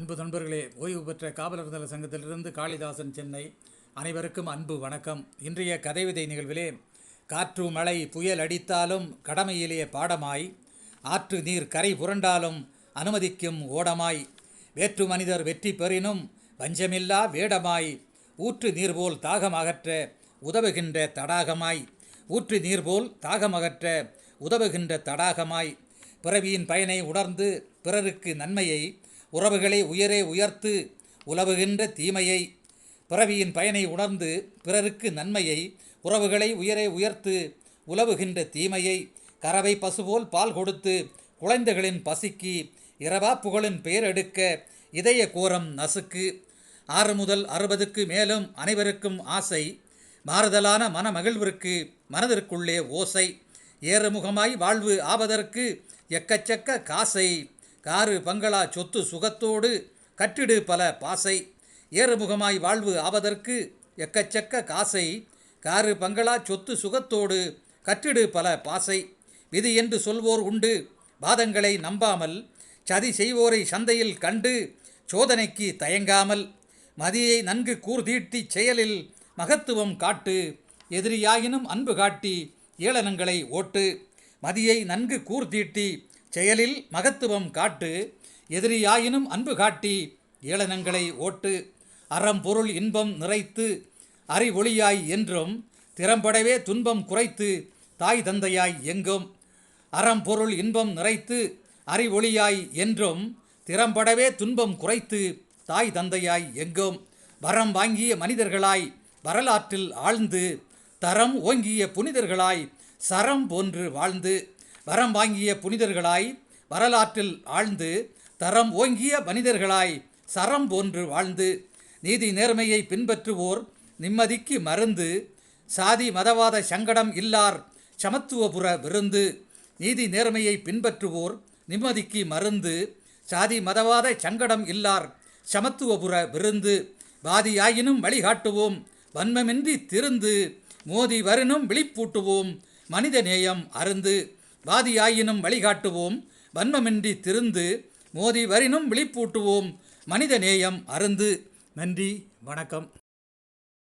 அன்பு நண்பர்களே, ஓய்வு பெற்ற காவலர் நல சங்கத்திலிருந்து காளிதாசன், சென்னை. அனைவருக்கும் அன்பு வணக்கம். இன்றைய கதைவிதை நிகழ்விலே, காற்று மழை புயல் அடித்தாலும் கடமையிலே பாடமாய், ஆற்று நீர் கரை புரண்டாலும் அனுமதிக்கும் ஓடமாய், வேற்று மனிதர் வெற்றி பெறினும் வஞ்சமில்லா வேடமாய், ஊற்று நீர்போல் தாகம் அகற்ற உதவுகின்ற தடாகமாய், ஊற்று நீர்போல் தாகம் அகற்ற உதவுகின்ற தடாகமாய், பிறவியின் பயனை உணர்ந்து பிறருக்கு நன்மையை, உறவுகளை உயரே உயர்த்து உலவுகின்ற தீமையை, பிறவியின் பயனை உணர்ந்து பிறருக்கு நன்மையை, உறவுகளை உயரே உயர்த்து உலவுகின்ற தீமையை, கறவை பசுபோல் பால் கொடுத்து குழந்தைகளின் பசிக்கு இரவா புகழின் பெயரெடுக்க இதய கோரம் நசுக்கு. 6 முதல் 60க்கு மேலும் அனைவருக்கும் ஆசை, மாறுதலான மனமகிழ்விற்கு மனதிற்குள்ளே ஓசை, ஏறுமுகமாய் வாழ்வு ஆவதற்கு எக்கச்சக்க காசை, காரு பங்களா சொத்து சுகத்தோடு கட்டிடு பல பாசை, ஏறுமுகமாய் வாழ்வு ஆவதற்கு எக்கச்சக்க காசை, காரு பங்களா சொத்து சுகத்தோடு கட்டிடு பல பாசை, விதி என்று சொல்வோர் உண்டு வாதங்களை நம்பாமல், சதி செய்வோரை சந்தையில் கண்டு சோதனைக்கு தயங்காமல், மதியை நன்கு கூர்தீட்டி செயலில் மகத்துவம் காட்டு, எதிரியாயினும் அன்பு காட்டி ஏளனங்களை ஓட்டு, மதியை நன்கு கூர்தீட்டி செயலில் மகத்துவம் காட்டு, எதிரியாயினும் அன்பு காட்டி ஏளனங்களை ஓட்டு, அறம் பொருள் இன்பம் நிறைத்து அறிவொளியாய் என்றும் திறம்படவே துன்பம் குறைத்து தாய் தந்தையாய் எங்கும், அறம் பொருள் இன்பம் நிறைத்து அறிவொளியாய் என்றும் திறம்படவே துன்பம் குறைத்து தாய் தந்தையாய் எங்கும், வரம் வாங்கிய மனிதர்களாய் வரலாற்றில் ஆழ்ந்து தரம் ஓங்கிய புனிதர்களாய் சரம் போன்று வாழ்ந்து, வரம் வாங்கிய புனிதர்களாய் வரலாற்றில் ஆழ்ந்து தரம் ஓங்கிய மனிதர்களாய் சரம் போன்று வாழ்ந்து, நீதி நேர்மையை பின்பற்றுவோர் நிம்மதிக்கு மருந்து, சாதி மதவாத சங்கடம் இல்லார் சமத்துவபுர விருந்து, நீதி நேர்மையை பின்பற்றுவோர் நிம்மதிக்கு மருந்து, சாதி மதவாத சங்கடம் இல்லார் சமத்துவபுர விருந்து, வாதியாயினும் வழிகாட்டுவோம் வன்மமின்றி திருந்து, மோதி வரினும் விழிப்பூட்டுவோம் மனித நேயம் அருந்து, வாதியாயினும் வழிகாட்டுவோம் வன்மமின்றி திருந்து, மோதி வரினும் விழிப்பூட்டுவோம் மனித நேயம் அருந்து. நன்றி, வணக்கம்.